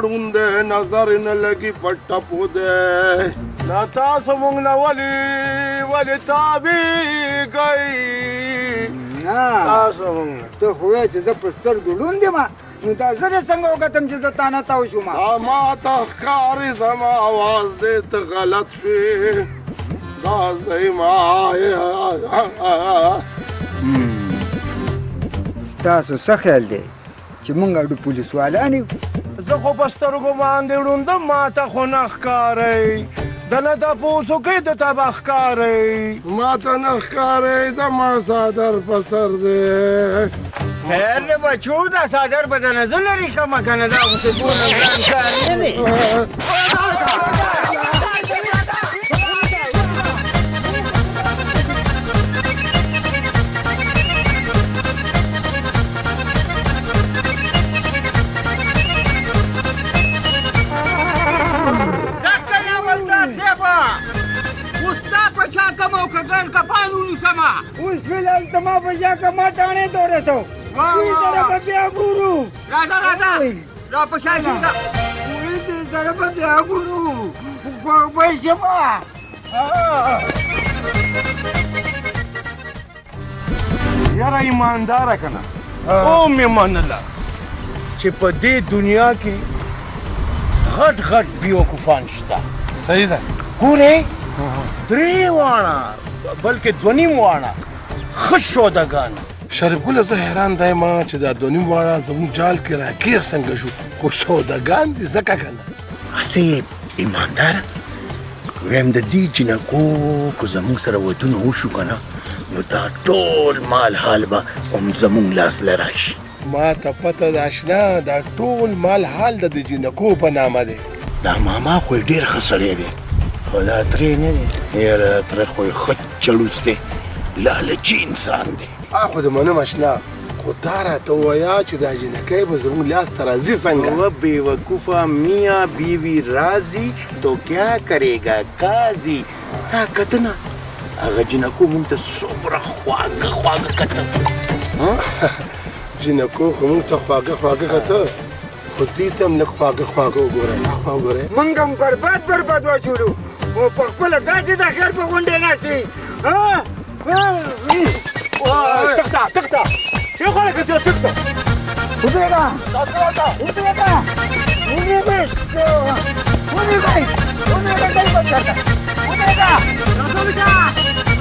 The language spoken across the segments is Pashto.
ړوند دی نظر نه لګي په ټپو دی لا تاسو موږ نه ولې تابېږئ تاسو موږ ته خو وایې چې زه په سترګو ړوند یم نو دا زه دې څنګه وکتم چې زه تا نه تاو شوم دا ما ته ښکاري زما اواز دی ته غلط شوې دا زما ستاسو څه خیال دی چې موږ اډو پولیسوالان یو زه خو په سترګو باندې ړوندم ما ته خو نه ښکارئ د نه تپوس وکئ د ته به ښکارئ ما ته نه ښکارئ زما څادر په سر دی خیر دی بچو دا څادر به د نظر لري کمه که نه دا خو څه دونه ګران کار نه دی اوس فیلحال ته ما په شا که ما تاڼې دورسو دې سره به بیا ګورو را په شا کېږه دې سره به بیا ګورو وای شمه یاره ایمانداره که نه او مې منله چې په دې دنیا کې غټ غټ بیوقوفان شته صحیح ده ګورې درې واړه بلکې دوه نیم واړه ښه شودهګان شریف ګله زه حیران دی ما چې دا دوه نیم واړه زموږ جال کې راګیر څنګه شو خو شودهګان دي ځکه که نه هسې ایمانداره ویم د دې جنکو که زموږ سره ودونه وشو که نه نو دا ټول مال حال به هم زموږ لاس له راشي ما ته پته ده اشنا دا ټول مال حال د دې جنکو په نامه دی دا ماما خو یې ډېر ښه سړی دی خو دا ترې نه دی یاره تره خو یې ښه چړوس دی لالچي انسان دی خو د منم اشنا خو دا راته ووایه چې دا جنکی به زموږ لاس ته راځي څنګه وہ بیوقوفا میاں بیوی راضی تو کیا کرے گا قاضی تا کتنا هغه جنکو مونږ ته څومره خواږه کته جنکو خو مونږ ته خواږه کته خو دې ته هم لږ خواږه وګورئ خوا وګورئ موږ هم برباد واچولو او په خپله داسې د خیر په غونډې ناستې تکته یو خلک چې تکته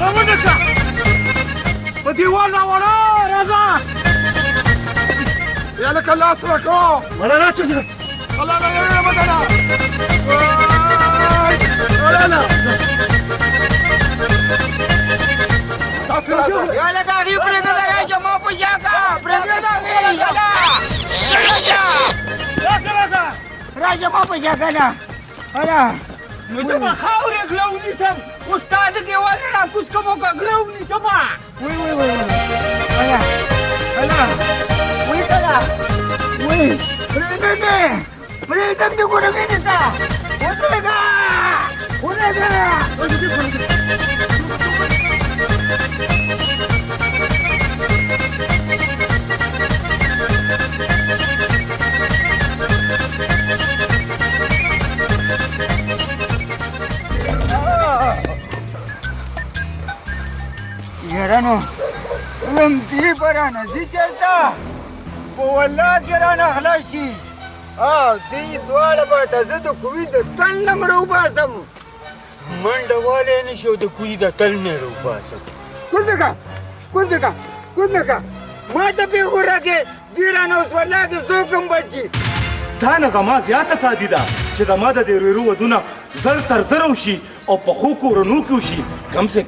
وبېږه په دیوال راوړه راځه یا لکه لاس راکړه مړه راچوځه الله نه یې بدله یا لکه هغې پرېږده راشه ما په شا که پرېږده هغې راشه ما په شا که نه نو ته به خاورې غله ونیسم اوس تا د دیوال نه راکوز کوم او که غله ونیسم پرېږدم دې ګوره وینېسه ودرېږه یاره نو وم دې به رانه ځي چېرته په والله کې رانه خلاص شي دې دواړه به د زه د کوي د تل نه م راوباسم منډه والی نه شي او د کوي د تل نه یې راوباسم کوز مې که ما ته پېغور راکړې دې رانه اوس والله کې څوک هم بچ کړي دا نغمه زیاته تادي ده چې زما د دې ورېرو ودونه زر تر زر وشي او پخو کورونو کې وشي کم سے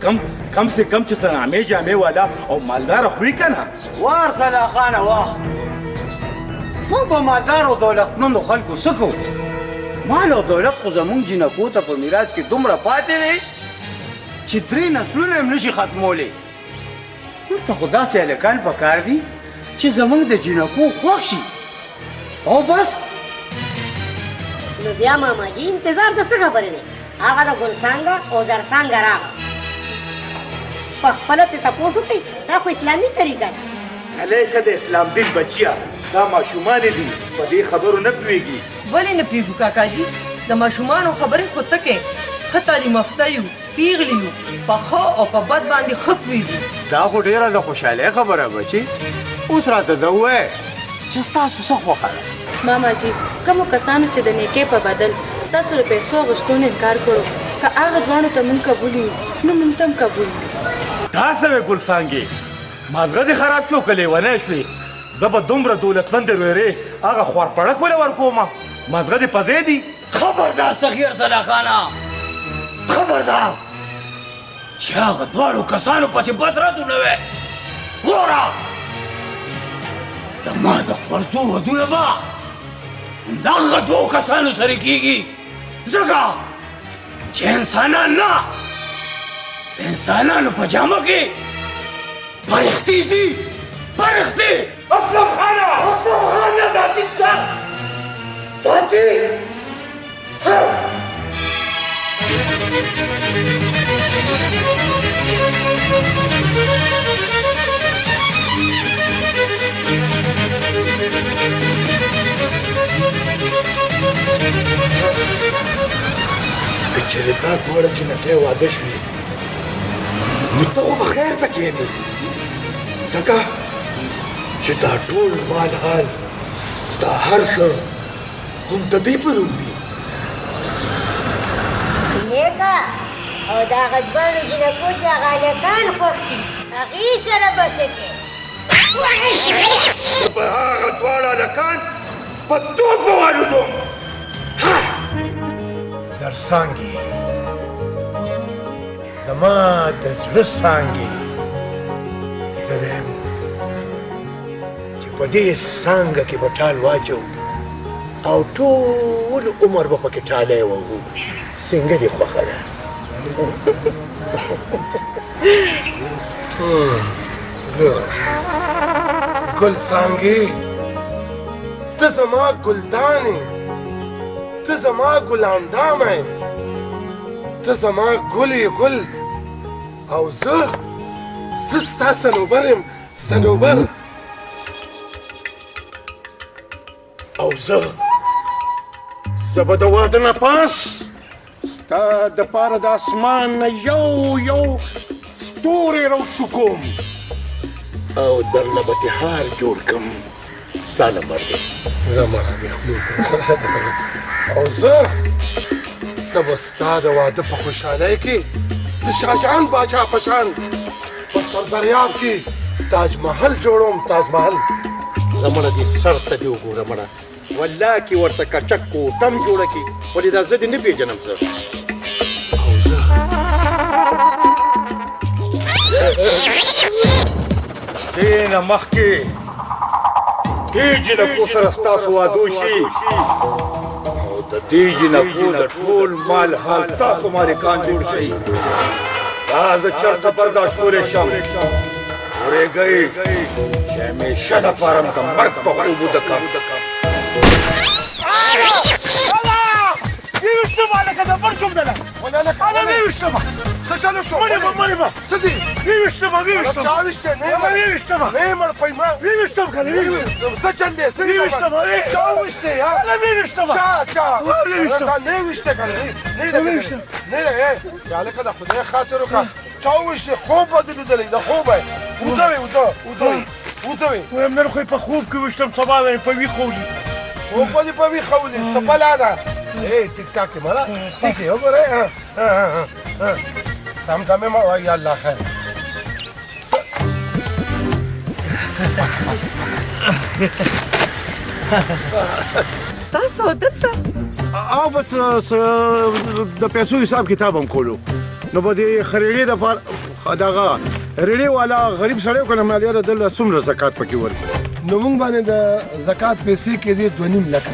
کم چې سنامې جامې والا او مالداره خوي که نه وار سلا خانه واه موږ به مالدار او دولتمندو خلکو څه کوو مال او دولت خو زموږ جنکو ته په میراث کې دومره پاتې دی چې 3 نسلونه هم نشي ختمولی ورته خو داسې هلکان پکار دي چې زموږ د جنکو خوښ شي او بس نو بیا ماماجي انتظار د څه خبرې دی هغه د ګلڅانګه او زرڅانګه راغله په خپله ترې تپوس وکړئ دا خو اسلامي طریقه ده الیسه د اسلام دین بچیا دا ماشومان دي په دې خبرو نه پوهېږي. ولې نه پوهېږو کاکاجي د ماشومانو خبرې خو ته کې ښه تعلیم یافته یو پیغلي یو په ښه او په بد باندې ښه پوهېږو. دا خو ډېره د خوشحالۍ خبره بچي. اوس راته ده ووایه چې ستاسو څه خوښه ده؟ ماما جی کومو کسانو چې د نیکۍ په بدل ستاسو له پیسو غوښتنو انکار کړو که هغه دواړو ته مونږ قبول یو نو مونږ ته هم قبول یو. دا څه وې ګلڅانګې مازغه دې خراب شو که لیونی شوې زه به دومره دولتمند رویرې هغه خوارپړک ولې ورکوم مازغه دې په ځای دي. خبردار سخیر سلاخانه خبردار چې هغه دواړو کسانو پسې بد ردونه وې ګوره زما د خورځو ودونه به همدغه دوو کسانو سره کېږي ځکه چې انسانان نه د انسانانو په جامه کې فرښتې دي فرښتې. اسلم خانه دا دې څه دا دې څه که چېرې دا دواړه جنکۍ واده شوي نو ته خو به خیر ته کښېنې ځکه چې دا ټول مال حال دا هر څه هم د دې په نوم دي. نیکه او د هغه دواړو جنکو چې هغه هلکان خوښ دي هغې سره به څه کوې؟ زه به هغه دواړه هلکان په توپ ووالودم. زرڅانګې زما د زړه څانګې زه وایم چې په دې څانګه کې به ټال واچوو او ټول عمر به پکې ټالی وهو. څنګه دې خوښه ده؟ ګلڅانګې ته زما ګلدان یې ته زما ګلاندام یې ته زما ګل یې ګل او زه ستا صنوبر یم صنوبر او زه به د واده نه پاس ستا دپاره د اسمان نه یو ستوری راوشو کوم او درله به تهار جوړ کړم ستا له مرګه زما او زه به ستا د واده په خوشحالۍ کې د شاهجهان باچا په شان په سردریاب کې تاج محل جوړوم تاج محل. زمړه دې سر ته دې وګوره مړه والله کې ورته کچک کوټم جوړه کړي ولې دا زه دې نه پېژنم زه او زه دې نه مخکې دې جنکو سره ستاسو واده وشي او د دې جنکو د ټول مال حال تاسو مالکان جوړ شئ. دا زه چېرته برداشت کولی شم اورېږئ چې همیشه دپاره مې د مرګ په خوب وده کړم. ویوشتم هلکه د مړ شوم دله هله ویوشتم څه چلو شو مړې به څه دي ویوشتم چا ویشتې نه ویوشتم مړ پی ما ویوشتم کنه څه چل دی څه ویوشتم چا ویشتې هله ویوشتم چا ویوشتم نه ویشتې کنه نه هلکه د خدای خاطر وکړه چا ویشتې خوب به دې لیدلی د خوبه اوده وی وایم نن خو یې په خوب کې ویشتم سبا به یې په ویښه ولید خوب به دې په ویښه ولید څه بلا ده ټیک ټاک کې مړه ټیک یې وګورئ دمدمې مه وایه یا الله خیر تاسو دلته او بس د پیسو حساب کتاب هم کولو نو به د خریړې دپاره دغه ریړې والا غریب سړی و که نه مالیاره دله څومره زکات پکې ورکړو نو موږ باندې د زکات پیسې کې دي 2.5 لکه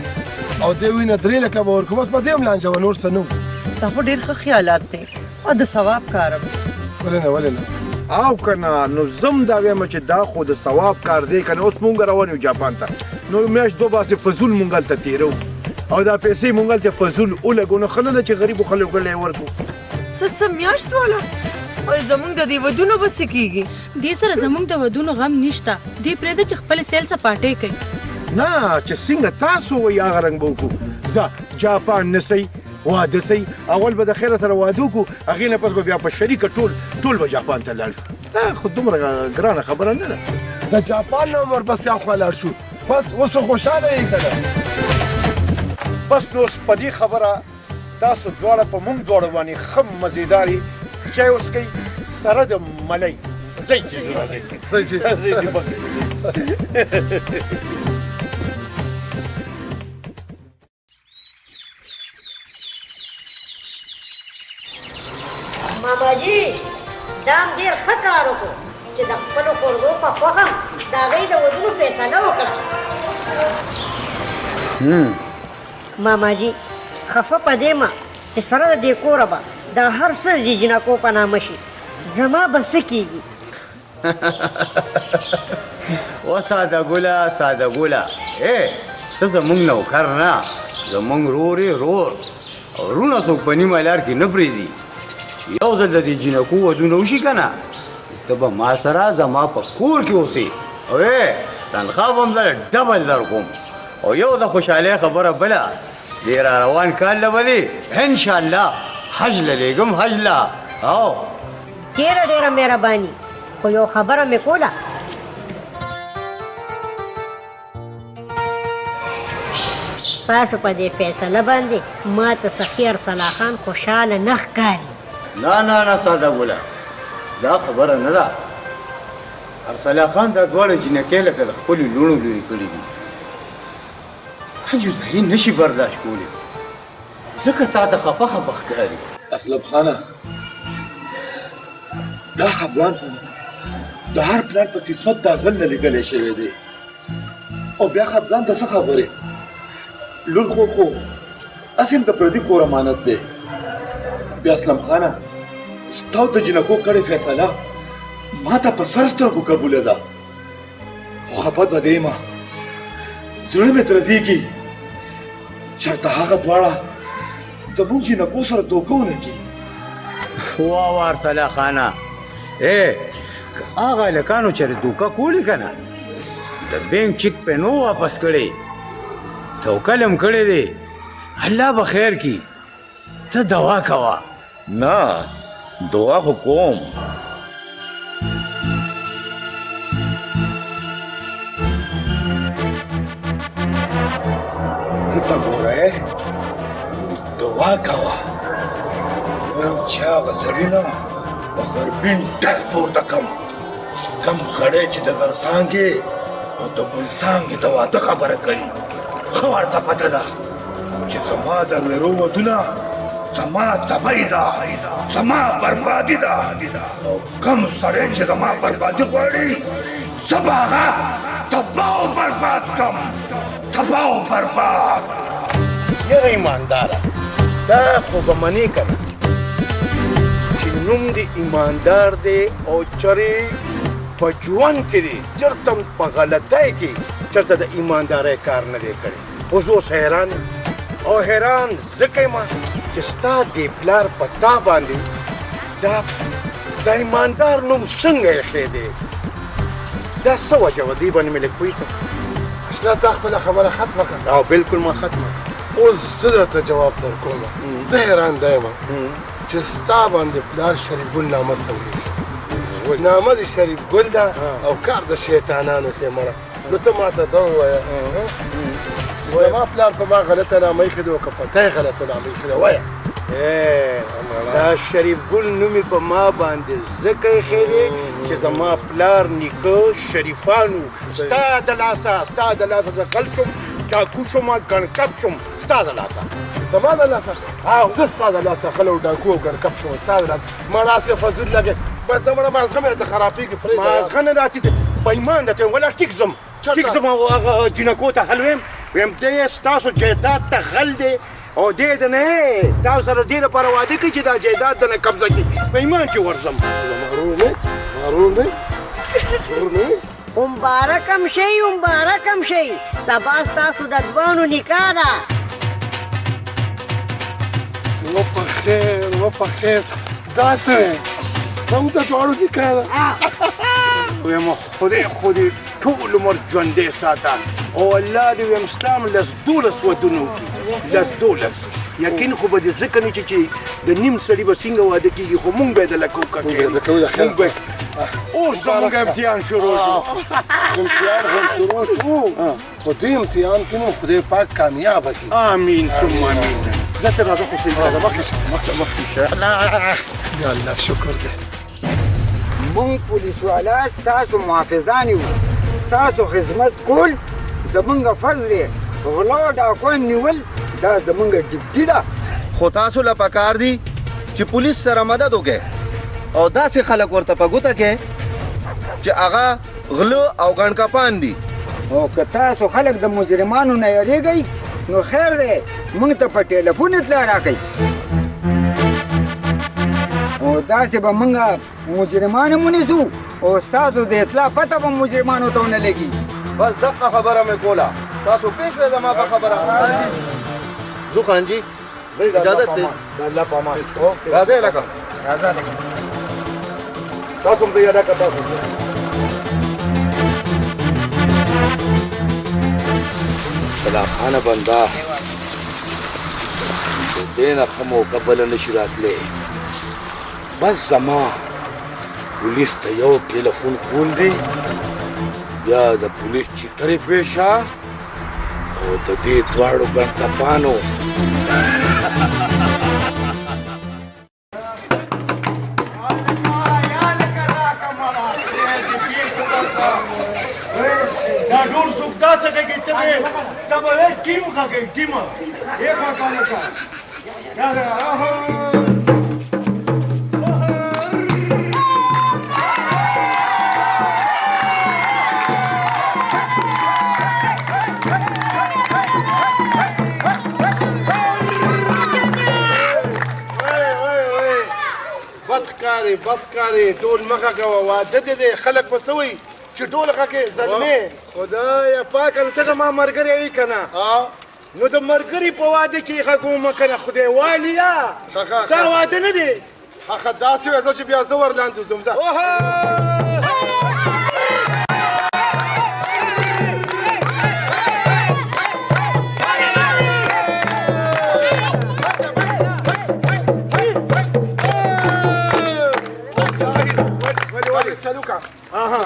او دې وي نه 3 لکه به ورکوم بس په دې هم لانجه وه نور څه نه دا خو ډېر ښه خیالات دی او د ثواب کار ولې نه او که نه نو زم دا وایم چې دا خو د ثواب کار دی که نه اوس مونږ روان یو جاپان ته نو میاشت دو باسې فضول مونږ هلته تېرو او دا پیسې مونږ هلته فضول ولګو نو ښه نه ده چې غریبو خلکو له یې ورکړو څه میاشت والا او زمونږ د دې ودونو به څه کېږي دې سره زمونږ د ودونو غم نشته دې پرېږده چې خپلې سیل سپاټۍ کوي نه چې څنګه تاسو وایي هغه رنګ به وکړو ځه جاپان نسئ واده سئ اول به د خیره سره واده وکړو هغې نه پس به بیا په شریکه ټول به جاپان ته لاړ شو خو دومره ګرانه خبره نه ده د جاپان نه ورپسې اخوا لاړ شو بس اوس خوشحاله یې که نه بس نو اوس په دې خبره تاسو دواړه په موږ دواړو باندې ښه مزېدارې چای وڅښئ سره د ملۍ ځئ ماما جي دا هم ډېر ښه کار وکړو چې د خپلو خورګو په خوښه د هغوی د ودونو فیصله وکړه ماما جي خفه په دې ما چې سره د دې کوره به دا هر څه د جنکو په نامه شي زما به څه کېږي و ساده ګله ساده ګله ته زمونږ نوکر نه زمونږ رور یې رور او وروڼه څوک په نیمه لار کې نه پرېږدي یو ځل د دې جنکو ودونه وشي که نه ته به ما سره زما په کور کې اوسې او تنخوا به هم دله ډبل در کوم او یو د خوشحالۍ خبره بله دې را روان کال له به دې انشاءالله حج له لېږم حج له او ډېره ډېره مهرباني خو یو خبره مې کوله تاسو په دې فیصله باندې ما ته سخي ارسلا خان خوشحاله نه ښکاري نه ساده ګله دا خبره نه ده ارسلا خان دا دواړه جنکۍ لکه د خپلو لوڼو لویې کړي دي جدایي نشي برداشت کولی ځکه تا ته خفه ښکاري اسلم خانه دا خپلان خو د هر پلان په قسمت دا ځل نه لیکلی شوی دی او بیا خپلان د څه خبرې لور خو هسې هم د پردي کور امانت دی بیا اسلم خانه ستا د جنکو کړې فیصله ما ته په سر سترګو قبوله ده خو خفه به دی یم زړه مې درزېږي چېرته هغه دواړه زموږ جنکو سره دوکه ونه کړي واه ارسلا خانه که هغه هلکانو چېرې دوکه کولې که نه د بینک چیک پې نو واپس کړی توکل هم کړی دی الله به خیر کړي ته دوا کوه نه دعا خو کوم ته ګوره دعا کوه وایم چې هغه سړي نه په غربین ډر پورته کړم کم خړی چې د زرڅانګې او د ګلڅانګې د واده خبره کوي ښه ورته پته ده چې زما د ورېرو ودونه زما تبۍ ده زما بربادي ده او کم سړی چې زما بربادي غواړي زه به هغه تباه او برباد کړم تباه او برباد یاره ایمانداره دا خو به منې که نه چې نوم دې ایماندار دی او چرې په ژوند کې دی چېرته هم په غلطۍ کې چېرته د ایماندارۍ کار نه دی کړی اوس اوس حیران او حیران ځکه یم چې ستا دې پلار په تا باندې دا ایماندار نوم څنګه ایښی دی دا څه وجه وه دې باندې مې لږ پوه کړه اشنا تا خپله خبره ختمه کړه او بلکل ما ختمه اوس زه درته جواب درکوم زه حیران دی یم چې ستا باندې پلار شریف ګل نامه څنګه نامه د شریف ګل ده او کار د شیطانانو کې مړه نو ته ما ته دا ووایه زما پلار په ما غلطه نامه ایښې ده او که په ته یې غلطه نامه ایښې ده وایه دا شریف ګل نوم یې په ما باندې ځکه ایښی دی چې زما پلار نیکه شریفانو ستا د لاسه زه غل شوم ډاکو شوم ګڼکپ شوم ستا د لاسه زما د لاسه زه ستا د لاسه غل او ډاکو او ګڼکپ شوم ستا د لاسه ما داسې فضول لګې بس زه مړه مازغه مې راته خرابېږي پرېږده مازغه نه راته په ایمان درته وایم ولا ټیک ځم او هغه جنکو ته حل ویم دی ستاسو جایداد ته غل دی او دې د نه تاسو سره دې دپاره واده کوي چې دا جایداد د نه قبضه کړي په ایمان چې ورځم مغرور نه مبارکم شئ سبا ستاسو د دوانو نکاح ده و په خیر دا څه سم د دواړو نکاح ده ویم خدای ټول عمر ژوندی ساته او الله دې ویم سلام لس 12 ودونه وکړي لس 12 یقین خو به دې ځکه نه چې د نیم سړي به څنګه واده کېږي خو مونږ به یې د لکه وکړو اوس زموږ امتحان شروع شو امتحان هم شروع شو خو دې امتحان کې نو خدای پاک کامیابه کړي امین ثم امین زه ته راځه خو صحیح مخکې یا الله شکر دې مونږ پولیس والا ستاسو محافظان یو ستاسو خدمت کول زمونږ فرض دی غلا او ډاکو نیول دا زمونږ ډیوټي ده خو تاسو له پکار دي چې پولیس سره مدد وکړي او داسې خلک ورته په ګوته کې چې هغه غلو او ګڼکپان دي او که تاسو خلک د مجرمانو نه یریږئ نو خیر دی موږ ته په ټلیفون اطلاع راکئ او داسې به موږ مجرمان هم ونیسو او ستاسو د اطلاع پته به مجرمانو ته ونه لګي بس دغه خبره مې کوله تاسو پېښ شوئ زما په خبره زو خان جي اجازت دی الله په امان راځئ لکه تاسو هم دې یاده کړه تاسو سلام خانه بنده دې نه ښه موقع بله نشي راتلی بس زما پولیس ته یو ټلیفون کول دی بیا د پولیس چیترې پیشه او د دې دواړو ګڼکپانو دا ډول څوک داسې کوي ته به وایې ټیم کوي ټیم یې بدکاري ټول مخه کوه واده دې دی خلک به څه وایي چې ټول هغه کې زلمې خدایه پاکه نو ته د ما ملګری یې که نه نو د ملګري په واده کې یې غږومه که نه خدای والیا ستا واده نه دی هغه داسې وایه چې بیا زه ورلاندې وځم ځه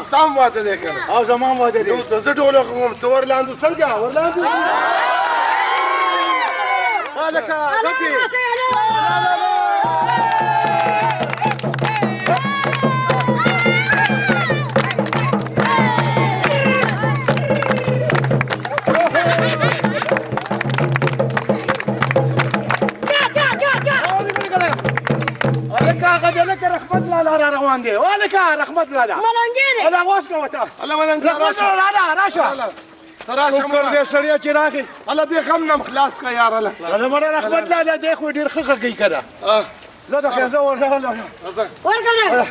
ستام واده دی که نه او زما واده دی نو زه ټول غږوم ته ورلاندې څنګه ورلاندې هلکه غږې رحمت لالا را روان دی ولکه رحمت لالا ملنګینې الله اوس کوه ته الله ملنګ رحمت لالا راشه راشه شکر دې سړیا چې راغی الله دې غم نه خلاص کړه یار الله زموږ رحمت لالا دی خو ډېر ښه غږی که نه زه د خیزه ورغلم ورګنه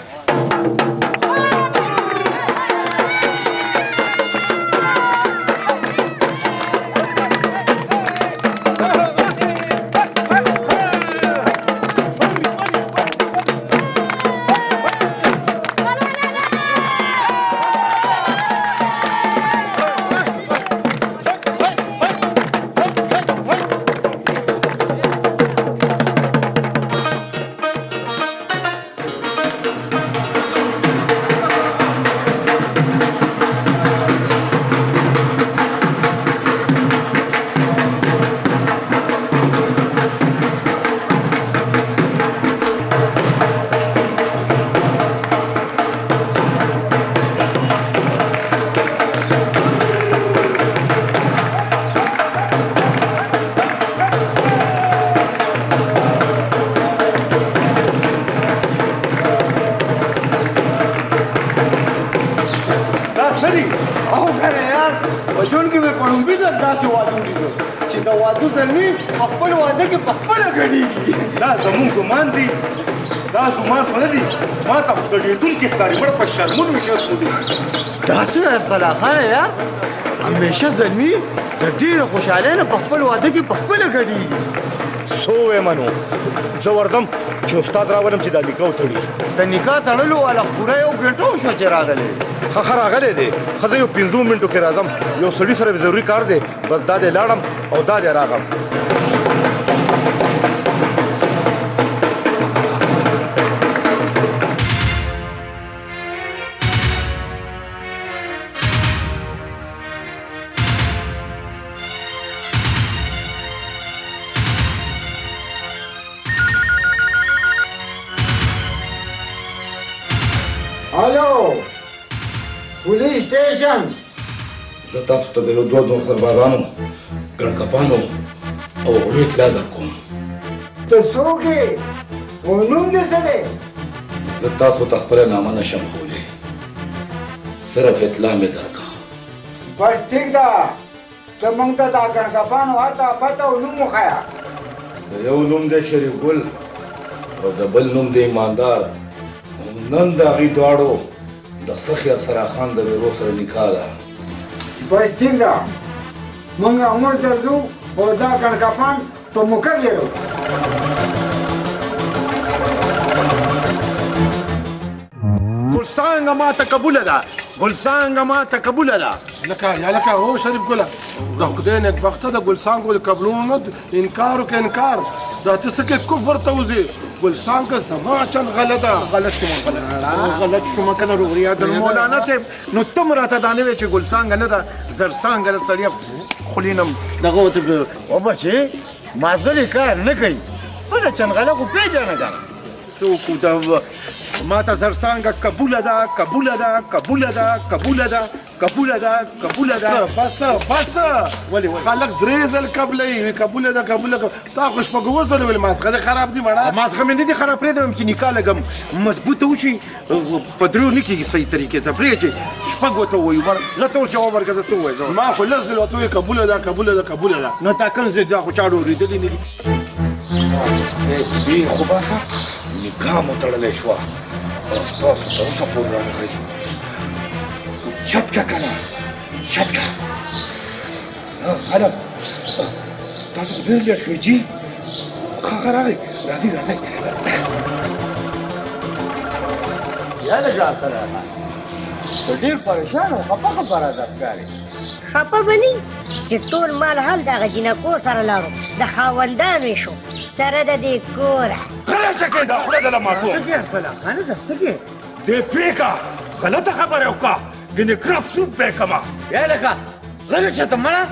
خپل واده کې په خپله ګډېږي دا زمونږ زمان دي دا زمان خو نه دي ما ته خو ګډېدونکي ښکاري مړ په شرمونو یې شرمو دي داسې وایه افضله خانه یار همیشه زلمي د ډېرې خوشحالۍ نه په خپل واده کې په خپله ګډېږي سو منو زه ورځم چې استاد راولم چې دا نکاح وتړي د نکاح تړلو والا پوره یو ګنټه شو چې راغلی ښه راغلی دی ښه زه یو 15 منټو کې راځم یو سړي سره ضروري کار دی بس دا دی لاړم او دا دی راغم هلو پولیس سټیشن زه تاسو ته د یو دوه سربازانو ګڼکپانو او غړو اطلاع درکوم ته څوک یې او نوم دې څه دی زه تاسو ته خپله نامه نشم ښولی صرف اطلاع مې درکړه بس ټیک ده ته موږ ته دا ګڼکپانو هته پته او نوم وښیه د یو نوم دی شریف ګل او د بل نوم دی ایماندار نن د هغوی دواړو د سخي افسرا خان د ورو سره نکاح ده بس ټیک ده موږ عمر ته ځو او دا ګڼکپان په موقع لرو ګلڅانګه ماته قبوله ده ګلڅانګه ماته قبوله ده لکه هو شریف ګله د خدای نېکبخته د ګلڅانګو د قبلولو انکار وکړه انکار دا ته څه کې کفر ته وځې ګلڅانګه زما چل غلطه غلط شوم کنه روریا د مولانا صاحب نو تم راته دا نه وی چې ګلڅانګه نه ده زرڅانګه ده سړی خلینم دغه وته او بچي مازغلي کار نه کوي بل چنغله خو پیژنه ده څوک دا ماته زرڅانګه قبوله ده قبوله ده قبوله ده قبوله ده قبوله ده قبوله ده بس خلک درې ځل قبلوي قبوله ده قبوله ده تا خو شپږ اووه ځله ویل مازغه دې خراب دي مړه مازغه مې نه دي خراب پرېږدم چې نکاح لګم مضبوطه وشي په درېو نه کېږي صحیح طریقې ته پرېږدي شپږ ورته ووایو زه ته ورته جواب ورکړه زه ته ووایه ما خو لس ځله ورته وویل قبوله ده قبوله ده قبوله ده نو تا کوم ځای دا خو چا اورېدلي نه دي دې خو باسه نکاح مو تړلی شوه او تاسو تر اوسه پورې رانغئ چت که کنه چت که هلک تاسو خو ډېر لیټ شوئ جي ښه راغئ راځئ راځئ یا له ځان سره ته ډېر پریشان او خفه خبره ده ښکاري خفه به نه چې ټول مال حال دغه جینکو سره لاړو د خاوندانو یې شو سره د دې کوره غلی شه کې دا خوله دله ماتو څه کې ارسله خانه ده څه کې دې پرېږه غلطه خبره وکړه ګنې کرپ توپ به یې کړمه یا لکه غلی شه ته مړه